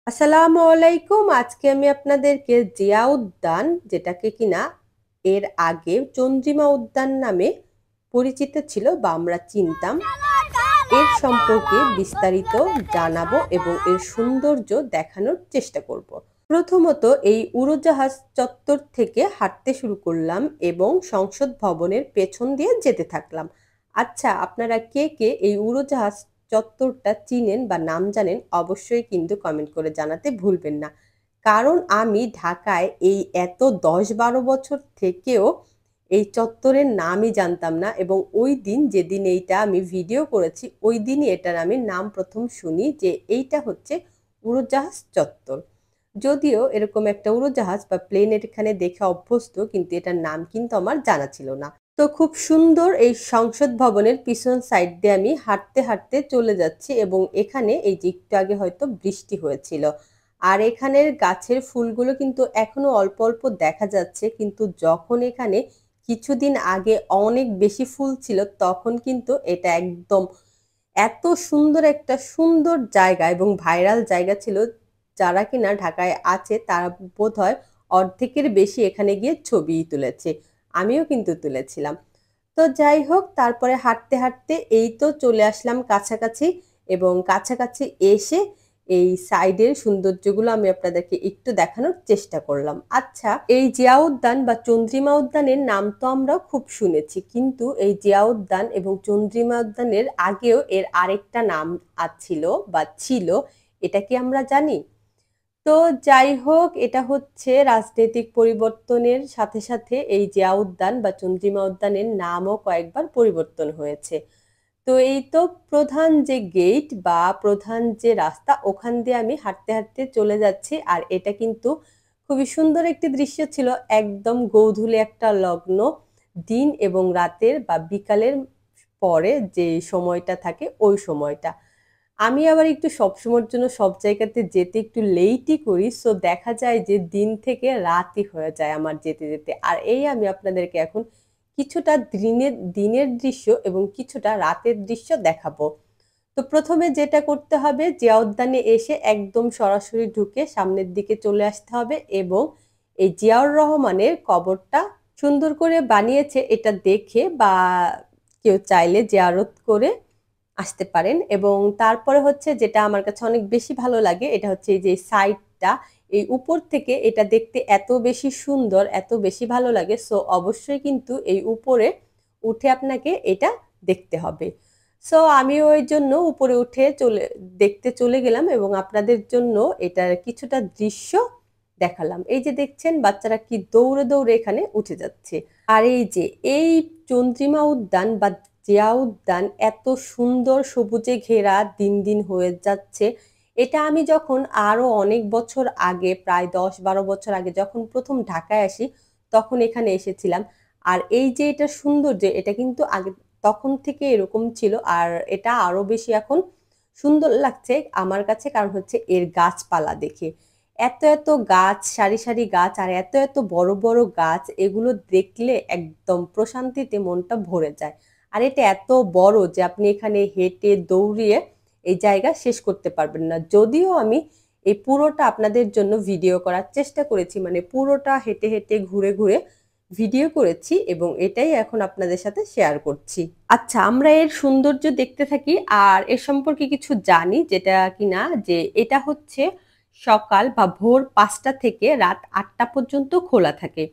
আসসালামু আলাইকুম। আজকে আমি আপনাদেরকে জিয়া উদ্যান, যেটাকে কিনা এর আগে চন্দ্রিমা উদ্যান নামে পরিচিত ছিল বা আমরা চিনতাম, এর সম্পর্কে বিস্তারিত জানাবো এবং এর সৌন্দর্য দেখানোর চেষ্টা করব। প্রথমত এই উড়োজাহাজ চত্বর থেকে হাঁটতে শুরু করলাম এবং সংসদ ভবনের পেছন দিয়ে যেতে থাকলাম। আচ্ছা, আপনারা কে কে এই উড়োজাহাজ চত্বরটা চিনেন বা নাম জানেন অবশ্যই কিন্তু কমেন্ট করে জানাতে ভুলবেন না। কারণ আমি ঢাকায় এই এত ১০-১২ বছর থেকেও এই চত্বরের নামই জানতাম না এবং ওই দিন যেদিন এইটা আমি ভিডিও করেছি ওই দিনই এটার আমি নাম প্রথম শুনি যে এইটা হচ্ছে উড়োজাহাজ চত্বর। যদিও এরকম একটা উড়োজাহাজ বা প্লেন এখানে দেখে অভ্যস্ত, কিন্তু এটার নাম কিন্তু আমার জানা ছিল না। তো খুব সুন্দর এই সংসদ ভবনের পিছন সাইড দিয়ে আমি হাঁটতে হাঁটতে চলে যাচ্ছি এবং এখানে এই যে একটু আগে হয়তো বৃষ্টি হয়েছিল। আর এখানের গাছের ফুলগুলো কিন্তু এখনো অল্প অল্প দেখা যাচ্ছে, কিন্তু যখন এখানে কিছুদিন আগে অনেক বেশি ফুল ছিল তখন কিন্তু এটা একদম এত সুন্দর একটা সুন্দর জায়গা এবং ভাইরাল জায়গা ছিল। যারা কিনা ঢাকায় আছে তারা বোধহয় অর্ধেকের বেশি এখানে গিয়ে ছবি তুলেছে। আমিও কিন্তু তুলেছিলাম। তো যাই হোক, তারপরে হাঁটতে হাঁটতে এই তো চলে আসলাম কাছাকাছি এবং কাছাকাছি এসে এই সাইডের সৌন্দর্যগুলো আমি আপনাদেরকে একটু দেখানোর চেষ্টা করলাম। আচ্ছা, এই জিয়া উদ্যান বা চন্দ্রিমা উদ্যানের নাম তো আমরা খুব শুনেছি, কিন্তু এই জিয়া উদ্যান এবং চন্দ্রিমা উদ্যানের আগেও এর আরেকটা নাম ছিল বা ছিল, এটা কি আমরা জানি? তো যাই হোক, এটা হচ্ছে রাজনৈতিক পরিবর্তনের সাথে সাথে এই জিয়া উদ্যান বা চন্দ্রিমা উদ্যানের নামও কয়েকবার পরিবর্তন হয়েছে। তো এই তো প্রধান যে গেট বা প্রধান যে রাস্তা, ওখান দিয়ে আমি হাঁটতে হাঁটতে চলে যাচ্ছি। আর এটা কিন্তু খুবই সুন্দর একটি দৃশ্য ছিল, একদম গোধূলি একটা লগ্ন, দিন এবং রাতের বা বিকালের পরে যে সময়টা থাকে ওই সময়টা। আমি আবার একটু সবসময়ের জন্য সব জায়গাতে যেতে একটু লেটই করি। সো দেখা যায় যে দিন থেকে রাতই হয়ে যায় আমার যেতে যেতে। আর এই আমি আপনাদেরকে এখন কিছুটা দিনের দৃশ্য এবং কিছুটা রাতের দৃশ্য দেখাবো। তো প্রথমে যেটা করতে হবে, জিয়া উদ্যানে এসে একদম সরাসরি ঢুকে সামনের দিকে চলে আসতে হবে এবং এই জিয়াউর রহমানের কবরটা সুন্দর করে বানিয়েছে এটা দেখে বা কেউ চাইলে জিয়ারত করে আসতে পারেন। এবং তারপরে হচ্ছে যেটা আমার কাছে অনেক বেশি ভালো লাগে, এটা হচ্ছে এই যে সাইডটা, এই উপর থেকে এটা দেখতে এত বেশি সুন্দর, এত বেশি ভালো লাগে। সো অবশ্যই কিন্তু এই উপরে উঠে আপনাকে এটা দেখতে হবে। সো আমি ওই জন্য উপরে উঠে দেখতে চলে গেলাম এবং আপনাদের জন্য এটার কিছুটা দৃশ্য দেখালাম। এই যে দেখছেন বাচ্চারা কি দৌড়ে দৌড়ে এখানে উঠে যাচ্ছে। আর এই যে এই চন্দ্রিমা উদ্যান বা জিয়া উদ্যান এত সুন্দর সবুজে ঘেরা দিন দিন হয়ে যাচ্ছে। এটা আমি যখন আরো অনেক বছর আগে, প্রায় ১০-১২ বছর আগে যখন প্রথম ঢাকায় আসি তখন এখানে এসেছিলাম। আর এই যে এটা সৌন্দর্য, এটা কিন্তু আগে তখন থেকে এরকম ছিল আর এটা আরো বেশি এখন সুন্দর লাগছে আমার কাছে, কারণ হচ্ছে এর গাছপালা দেখে। এত এত গাছ, সারি সারি গাছ আর এত এত বড় বড় গাছ, এগুলো দেখলে একদম প্রশান্তিতে মনটা ভরে যায়। আর এটা এত বড় যে আপনি এখানে হেঁটে দৌড়িয়ে এই জায়গা শেষ করতে পারবেন না। যদিও আমি এই পুরোটা আপনাদের জন্য ভিডিও করার চেষ্টা করেছি, মানে পুরোটা হেঁটে হেঁটে ঘুরে ঘুরে ভিডিও করেছি এবং এটাই এখন আপনাদের সাথে শেয়ার করছি। আচ্ছা, আমরা এর সৌন্দর্য দেখতে থাকি আর এর সম্পর্কে কিছু জানি, যেটা কিনা যে এটা হচ্ছে সকাল বা ভোর ৫টা থেকে রাত ৮টা পর্যন্ত খোলা থাকে।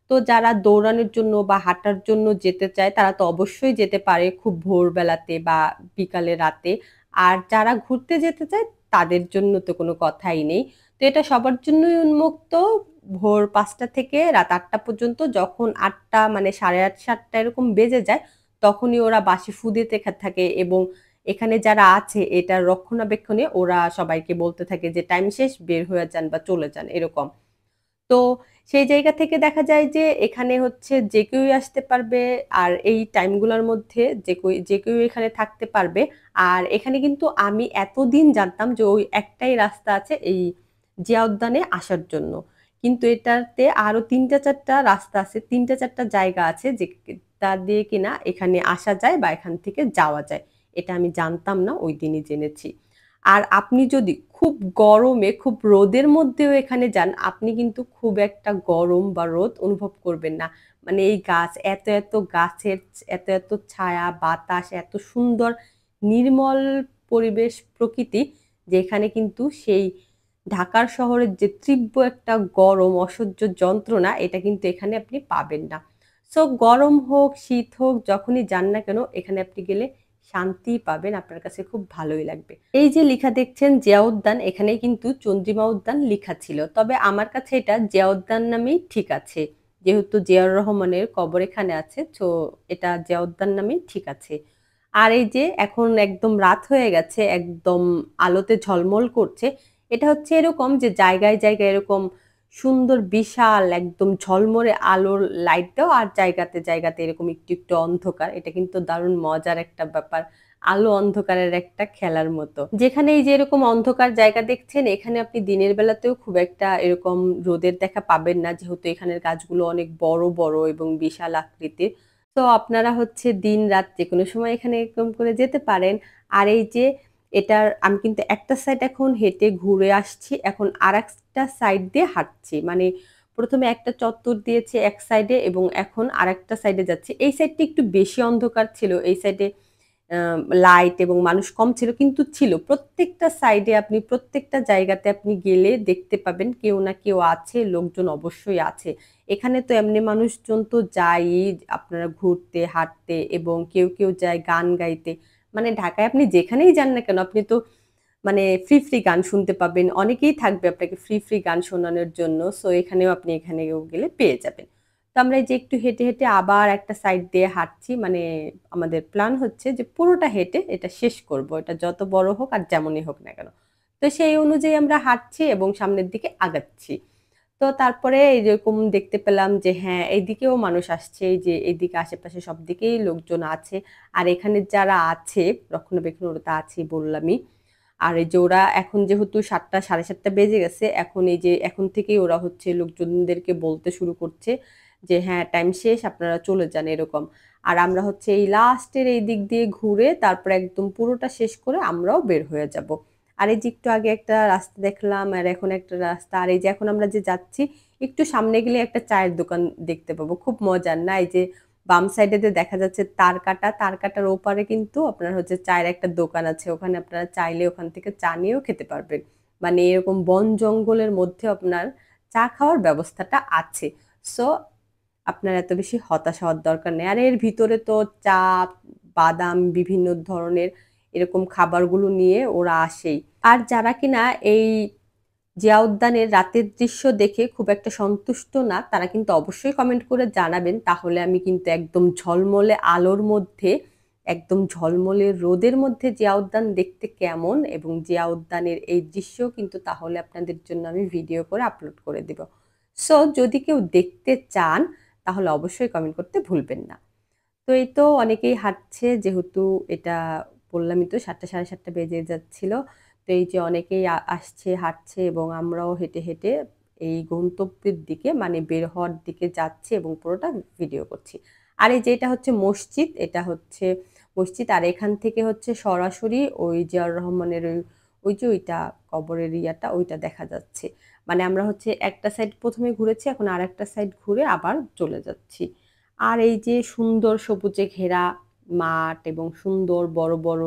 তো যারা দৌড়ানোর জন্য বা হাঁটার জন্য যেতে চায় তারা তো অবশ্যই যেতে পারে খুব ভোরবেলাতে বা বিকালে রাতে। আর যারা ঘুরতে যেতে চায় তাদের জন্য তো কোনো কথাই নেই। তো এটা সবার জন্যই উন্মুক্ত ভোর ৫টা থেকে রাত ৮টা পর্যন্ত। যখন ৮টা মানে ৮:৩০ ৭টা এরকম বেজে যায় তখনই ওরা বাঁশি ফু দিতে থাকে এবং এখানে যারা আছে এটার রক্ষণাবেক্ষণে ওরা সবাইকে বলতে থাকে যে টাইম শেষ, বের হয়ে যান বা চলে যান এরকম। তো সেই জায়গা থেকে দেখা যায় যে এখানে হচ্ছে যে কেউই আসতে পারবে আর এই টাইমগুলোর মধ্যে যে কেউ এখানে থাকতে পারবে। আর এখানে কিন্তু আমি এতদিন জানতাম যে ওই একটাই রাস্তা আছে এই জিয়া উদ্যানে আসার জন্য। কিন্তু এটাতে আরো ৩টা-৪টা রাস্তা আছে, ৩টা-৪টা জায়গা আছে যে তা দিয়ে কিনা এখানে আসা যায় বা এখান থেকে যাওয়া যায়। এটা আমি জানতাম না, ওই দিনই জেনেছি। আর আপনি যদি খুব গরমে খুব রোদের মধ্যেও এখানে যান, আপনি কিন্তু খুব একটা গরম বা রোদ অনুভব করবেন না। মানে এই গাছ, এত এত গাছের এত এত ছায়া, বাতাস, এত সুন্দর নির্মল পরিবেশ, প্রকৃতি, যেখানে কিন্তু সেই ঢাকার শহরের যে তীব্র একটা গরম, অসহ্য যন্ত্রণা, এটা কিন্তু এখানে আপনি পাবেন না। সো গরম হোক, শীত হোক, যখনই যান না কেন, এখানে আপনি গেলে শান্তি পাবেন, আপনার কাছে খুব ভালোই লাগবে। এই যে লেখা দেখছেন জিয়া উদ্যান, এখানে কিন্তু চন্দ্রিমা উদ্যান লেখা ছিল, তবে আমার কাছে এটা জিয়া উদ্যান নামেই ঠিক আছে, যেহেতু জিয়াউর রহমানের কবর এখানে আছে, তো এটা জিয়া উদ্যান নামেই ঠিক আছে। আর এই যে এখন একদম রাত হয়ে গেছে, একদম আলোতে ঝলমল করছে। এটা হচ্ছে এরকম যে জায়গায় জায়গায় এরকম সুন্দর বিশাল একদম ঝলমলে আলোর লাইট দাও, আর জায়গাতে জায়গাতে এরকম একটু একটু অন্ধকার। এটা কিন্তু দারুণ মজার একটা ব্যাপার, আলো অন্ধকারের একটা খেলার মতো। যেখানে এই যে এরকম অন্ধকার জায়গা দেখছেন, এখানে আপনি দিনের বেলাতেও খুব একটা এরকম রোদের দেখা পাবেন না, যেহেতু এখানের গাছগুলো অনেক বড় বড় এবং বিশাল আকৃতির। তো আপনারা হচ্ছে দিন রাত যে কোনো সময় এখানে এরকম করে যেতে পারেন। আর এই যে এটার আমি কিন্তু একটা সাইড এখন হেঁটে ঘুরে আসছি, এখন আরেকটা সাইড দিয়ে হাঁটছি। মানে প্রথমে একটা চত্বর দিয়েছে এক সাইডে এবং এখন আরেকটা সাইডে যাচ্ছি। এই সাইডটা একটু বেশি অন্ধকার ছিল, এই সাইডে লাইট এবং মানুষ কম ছিল, কিন্তু ছিল। প্রত্যেকটা সাইডে আপনি প্রত্যেকটা জায়গাতে আপনি গেলে দেখতে পাবেন কেউ না কেউ আছে, লোকজন অবশ্যই আছে। এখানে তো এমনি মানুষজন তো যায়ই আপনারা ঘুরতে, হাঁটতে, এবং কেউ কেউ যায় গান গাইতে। মানে ঢাকায় আপনি যেখানেই যান না কেন, আপনি তো মানে ফ্রি ফ্রি গান শুনতে পাবেন, অনেকেই থাকবে আপনাকে ফ্রি ফ্রি গান শোনানোর জন্য। সো এখানেও আপনি এখানেও গেলে পেয়ে যাবেন। তো আমরা এই যে একটু হেঁটে হেঁটে আবার একটা সাইড দিয়ে হাঁটছি, মানে আমাদের প্ল্যান হচ্ছে যে পুরোটা হেঁটে এটা শেষ করব, এটা যত বড় হোক আর যেমনই হোক না কেন। তো সেই অনুযায়ী আমরা হাঁটছি এবং সামনের দিকে আগাচ্ছি। তো তারপরে এরকম দেখতে পেলাম যে হ্যাঁ, এইদিকেও মানুষ আসছে, এই যে এইদিকে আশেপাশে সব দিকেই লোকজন আছে। আর এখানে যারা আছে রক্ষণাবেক্ষণ, ওরা তো আছেই বললামই। আর এই যে ওরা এখন যেহেতু ৭টা ৭:৩০ বেজে গেছে, এখন এই যে এখন থেকেই ওরা হচ্ছে লোকজনদেরকে বলতে শুরু করছে যে হ্যাঁ, টাইম শেষ, আপনারা চলে যান, এরকম। আর আমরা হচ্ছে এই লাস্টের এই দিক দিয়ে ঘুরে তারপরে একদম পুরোটা শেষ করে আমরাও বের হয়ে যাব। আর এই যে একটু আগে একটা রাস্তা দেখলাম, আর এখন একটা রাস্তা, আর এই যে এখন আমরা যে যাচ্ছি, একটু সামনে গেলে একটা চায়ের দোকান দেখতে পাবো, খুব মজার না? এই যে বাম সাইডে দেখা যাচ্ছে তার কাটা, তার কাটার ওপারে কিন্তু আপনার হচ্ছে চায়ের একটা দোকান আছে, ওখানে আপনারা চাইলে ওখান থেকে চা নিয়েও খেতে পারবেন। মানে এরকম বন জঙ্গলের মধ্যে আপনার চা খাওয়ার ব্যবস্থাটা আছে। সো আপনার এত বেশি হতাশ হওয়ার দরকার নেই। আর এর ভিতরে তো চা, বাদাম, বিভিন্ন ধরনের এরকম খাবারগুলো নিয়ে ওরা আসেই। আর যারা কিনা এই জিয়া উদ্যানের রাতের দৃশ্য দেখে খুব একটা সন্তুষ্ট না, তারা কিন্তু অবশ্যই কমেন্ট করে জানাবেন, তাহলে আমি কিন্তু একদম ঝলমলে আলোর মধ্যে, একদম ঝলমলে রোদের মধ্যে জিয়া উদ্যান দেখতে কেমন, এবং জিয়া উদ্যানের এই দৃশ্য কিন্তু তাহলে আপনাদের জন্য আমি ভিডিও করে আপলোড করে দেব। সো যদি কেউ দেখতে চান তাহলে অবশ্যই কমেন্ট করতে ভুলবেন না। তো এই তো অনেকেই হাঁটছে, যেহেতু এটা বললামই তো ৭টা ৭:৩০ বেজে যাচ্ছিল। তো এই যে অনেকেই আসছে, হাঁটছে, এবং আমরাও হেঁটে হেঁটে এই গন্তব্যের দিকে, মানে বের হওয়ার দিকে যাচ্ছি এবং পুরোটা ভিডিও করছি। আর এই যে এটা হচ্ছে মসজিদ, এটা হচ্ছে মসজিদ, আর এখান থেকে হচ্ছে সরাসরি ওই জিয়াউর রহমানের ওই যে ওইটা কবরের ইয়াটা, ওইটা দেখা যাচ্ছে। মানে আমরা হচ্ছে একটা সাইড প্রথমে ঘুরেছি, এখন আর একটা সাইড ঘুরে আবার চলে যাচ্ছি। আর এই যে সুন্দর সবুজে ঘেরা মাঠ এবং সুন্দর বড় বড়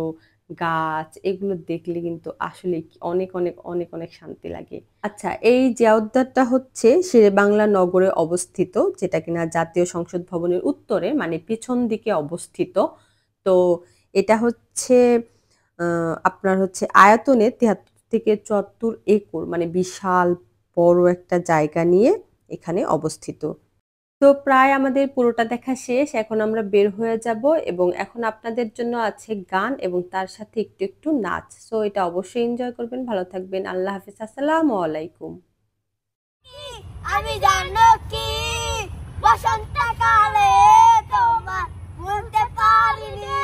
গাছ, এগুলো দেখলে কিন্তু আসলে অনেক অনেক অনেক অনেক শান্তি লাগে। আচ্ছা, এই জিয়া উদ্যানটা হচ্ছে শেরেবাংলা নগরে অবস্থিত, যেটা কিনা জাতীয় সংসদ ভবনের উত্তরে, মানে পিছন দিকে অবস্থিত। তো এটা হচ্ছে আপনার হচ্ছে আয়তনে ৭৩ থেকে ৭৪ একর, মানে বিশাল বড় একটা জায়গা নিয়ে এখানে অবস্থিত। তো প্রায় আমাদের পুরোটা দেখা শেষ, এখন আমরা বের হয়ে যাব, এবং এখন আপনাদের জন্য আছে গান এবং তার সাথে একটু একটু নাচ। সো এটা অবশ্যই এনজয় করবেন। ভালো থাকবেন। আল্লাহ হাফিজ। আসসালামু আলাইকুম। আমি জানো কি বসন্তকালে তোমার ভুলতে পারিনি।